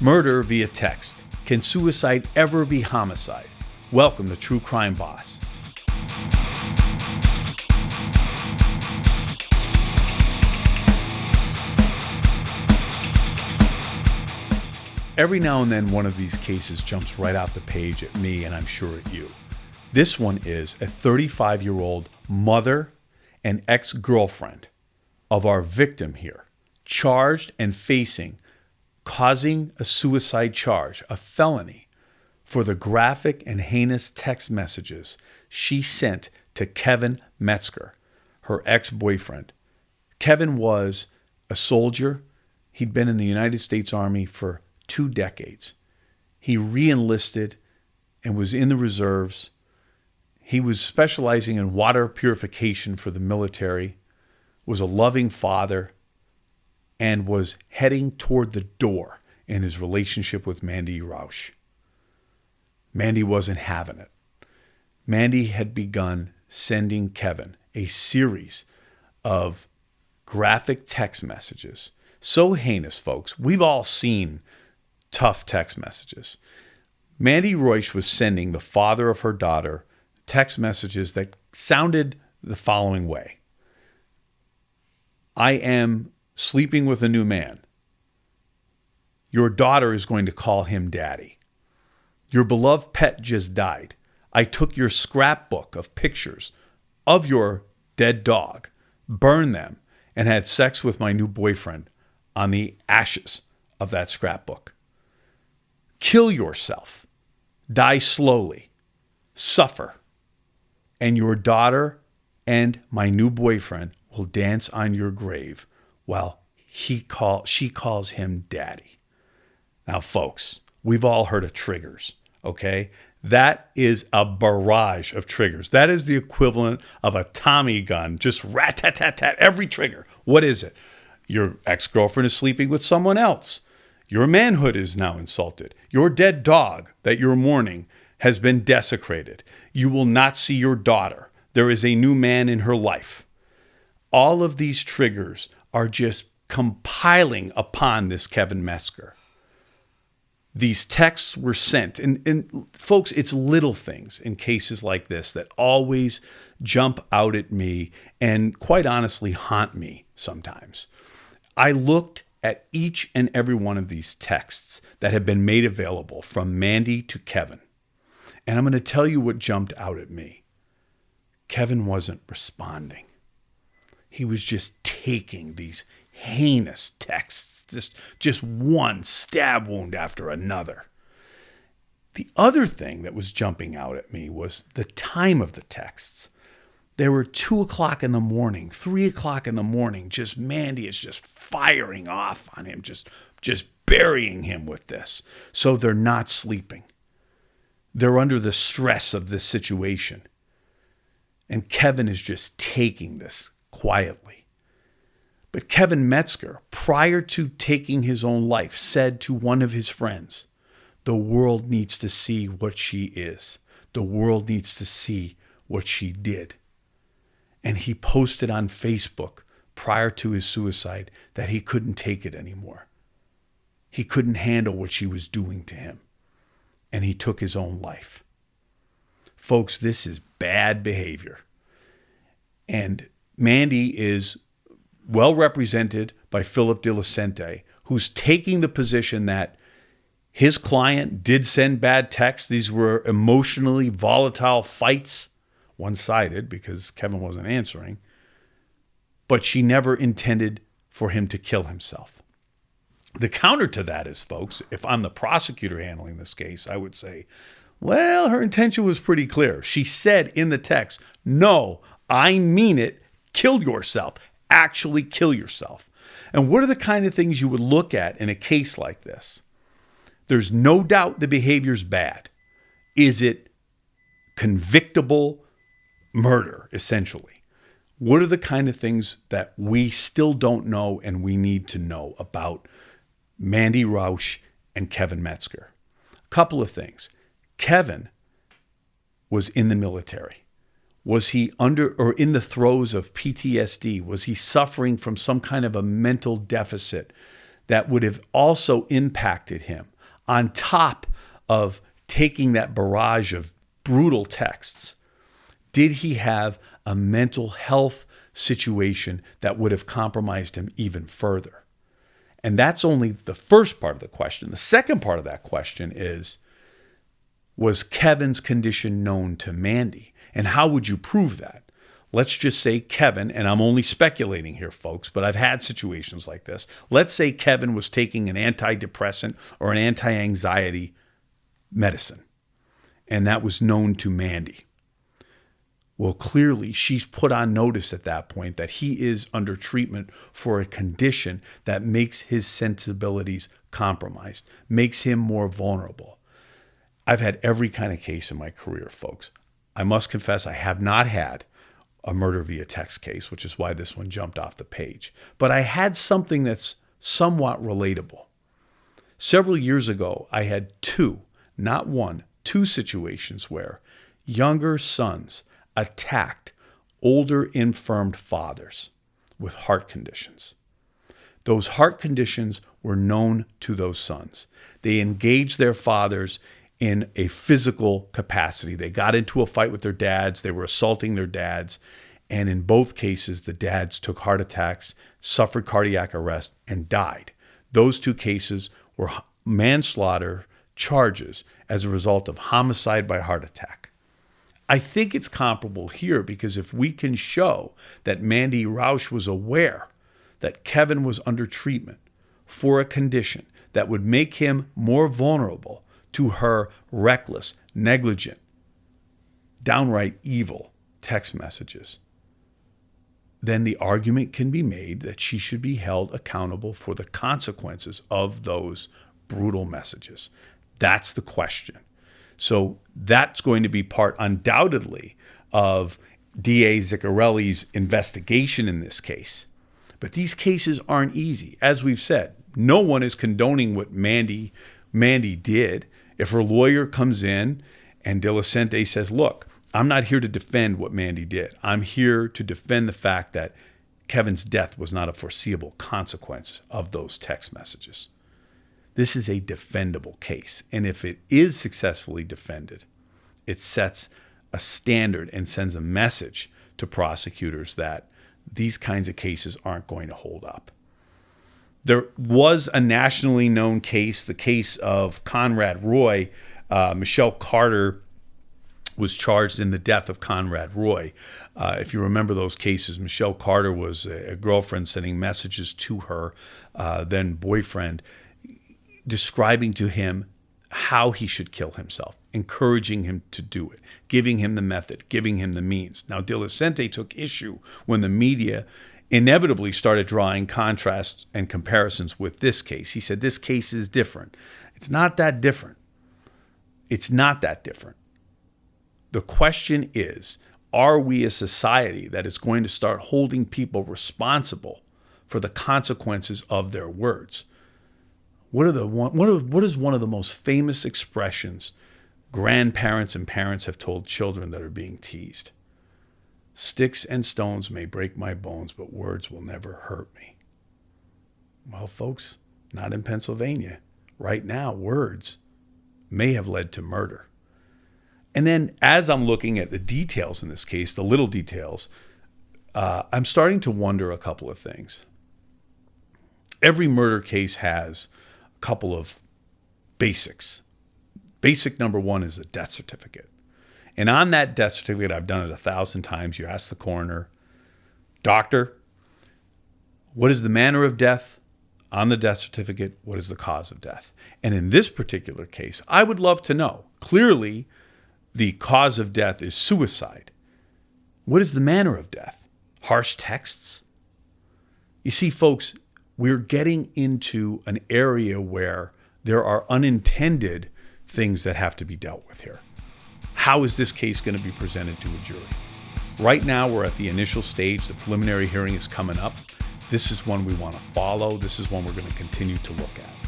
Murder via text. Can suicide ever be homicide? Welcome to True Crime Boss. Every now and then one of these cases jumps right out the page at me, and I'm sure at you. This one is a 35-year-old mother and ex-girlfriend of our victim here, charged and facing causing a suicide charge, a felony, for the graphic and heinous text messages she sent to Kevin Metzger, her ex-boyfriend. Kevin was a soldier. He'd been in the United States Army for 2 decades. He re-enlisted and was in the reserves. He was specializing in water purification for the military, was a loving father, and was heading toward the door in his relationship with Mandy Rausch. Mandy wasn't having it. Mandy had begun sending Kevin a series of graphic text messages. So heinous, folks. We've all seen tough text messages. Mandy Rausch was sending the father of her daughter text messages that sounded the following way. I am sleeping with a new man. Your daughter is going to call him daddy. Your beloved pet just died. I took your scrapbook of pictures of your dead dog, burned them, and had sex with my new boyfriend on the ashes of that scrapbook. Kill yourself. Die slowly. Suffer. And your daughter and my new boyfriend will dance on your grave while she calls him daddy. Now, folks, we've all heard of triggers, okay? That is a barrage of triggers. That is the equivalent of a Tommy gun, just rat-tat-tat-tat, every trigger. What is it? Your ex-girlfriend is sleeping with someone else. Your manhood is now insulted. Your dead dog that you're mourning has been desecrated. You will not see your daughter. There is a new man in her life. All of these triggers are just compiling upon this Kevin Metzger. These texts were sent, and folks, it's little things in cases like this that always jump out at me and quite honestly haunt me sometimes. I looked at each and every one of these texts that have been made available from Mandy to Kevin, and I'm going to tell you what jumped out at me. Kevin wasn't responding. He was just taking these heinous texts, just one stab wound after another. The other thing that was jumping out at me was the time of the texts. They were 2 o'clock in the morning, 3 o'clock in the morning. Just Mandy is just firing off on him, just burying him with this. So they're not sleeping. They're under the stress of this situation. And Kevin is just taking this quietly. But Kevin Metzger, prior to taking his own life, said to one of his friends, the world needs to see what she is. The world needs to see what she did. And he posted on Facebook prior to his suicide that he couldn't take it anymore. He couldn't handle what she was doing to him. And he took his own life. Folks, this is bad behavior. And Mandy is well represented by Philip De La Sente, who's taking the position that his client did send bad texts. These were emotionally volatile fights, one-sided because Kevin wasn't answering, but she never intended for him to kill himself. The counter to that is, folks, if I'm the prosecutor handling this case, I would say, well, her intention was pretty clear. She said in the text, no, I mean it, kill yourself. Actually kill yourself. And what are the kind of things you would look at in a case like this? There's no doubt the behavior's bad. Is it convictable murder, essentially? What are the kind of things that we still don't know and we need to know about Mandy Rausch and Kevin Metzger? A couple of things. Kevin was in the military. Was he under or in the throes of PTSD? Was he suffering from some kind of a mental deficit that would have also impacted him on top of taking that barrage of brutal texts? Did he have a mental health situation that would have compromised him even further? And that's only the first part of the question. The second part of that question is, was Kevin's condition known to Mandy? And how would you prove that? Let's just say Kevin, and I'm only speculating here, folks, but I've had situations like this. Let's say Kevin was taking an antidepressant or an anti-anxiety medicine, and that was known to Mandy. Well, clearly, she's put on notice at that point that he is under treatment for a condition that makes his sensibilities compromised, makes him more vulnerable. I've had every kind of case in my career, folks. I must confess I have not had a murder via text case, which is why this one jumped off the page. But I had something that's somewhat relatable. Several years ago, I had two situations where younger sons attacked older infirmed fathers with heart conditions. Those heart conditions were known to those sons. They engaged their fathers in a physical capacity. They got into a fight with their dads. They were assaulting their dads. And in both cases, the dads took heart attacks, suffered cardiac arrest, and died. Those two cases were manslaughter charges as a result of homicide by heart attack. I think it's comparable here because if we can show that Mandy Rausch was aware that Kevin was under treatment for a condition that would make him more vulnerable to her reckless, negligent, downright evil text messages, then the argument can be made that she should be held accountable for the consequences of those brutal messages. That's the question. So that's going to be part, undoubtedly, of DA Ziccarelli's investigation in this case. But these cases aren't easy. As we've said, no one is condoning what Mandy did. If her lawyer comes in and De La Sente says, look, I'm not here to defend what Mandy did. I'm here to defend the fact that Kevin's death was not a foreseeable consequence of those text messages. This is a defendable case. And if it is successfully defended, it sets a standard and sends a message to prosecutors that these kinds of cases aren't going to hold up. There was a nationally known case, the case of Conrad Roy. Michelle Carter was charged in the death of Conrad Roy. If you remember those cases, Michelle Carter was a girlfriend sending messages to her then boyfriend, describing to him how he should kill himself, encouraging him to do it, giving him the method, giving him the means. Now, De La Sente took issue when the media inevitably started drawing contrasts and comparisons with this case. He said, this case is different. It's not that different. It's not that different. The question is, are we a society that is going to start holding people responsible for the consequences of their words? What is one of the most famous expressions grandparents and parents have told children that are being teased? Sticks and stones may break my bones, but words will never hurt me. Well, folks, not in Pennsylvania. Right now, words may have led to murder. And then as I'm looking at the details in this case, the little details, I'm starting to wonder a couple of things. Every murder case has a couple of basics. Basic number one is a death certificate. And on that death certificate, I've done it 1,000 times. You ask the coroner, doctor, what is the manner of death? On the death certificate, what is the cause of death? And in this particular case, I would love to know. Clearly, the cause of death is suicide. What is the manner of death? Harsh texts? You see, folks, we're getting into an area where there are unintended things that have to be dealt with here. How is this case going to be presented to a jury? Right now, we're at the initial stage. The preliminary hearing is coming up. This is one we want to follow. This is one we're going to continue to look at.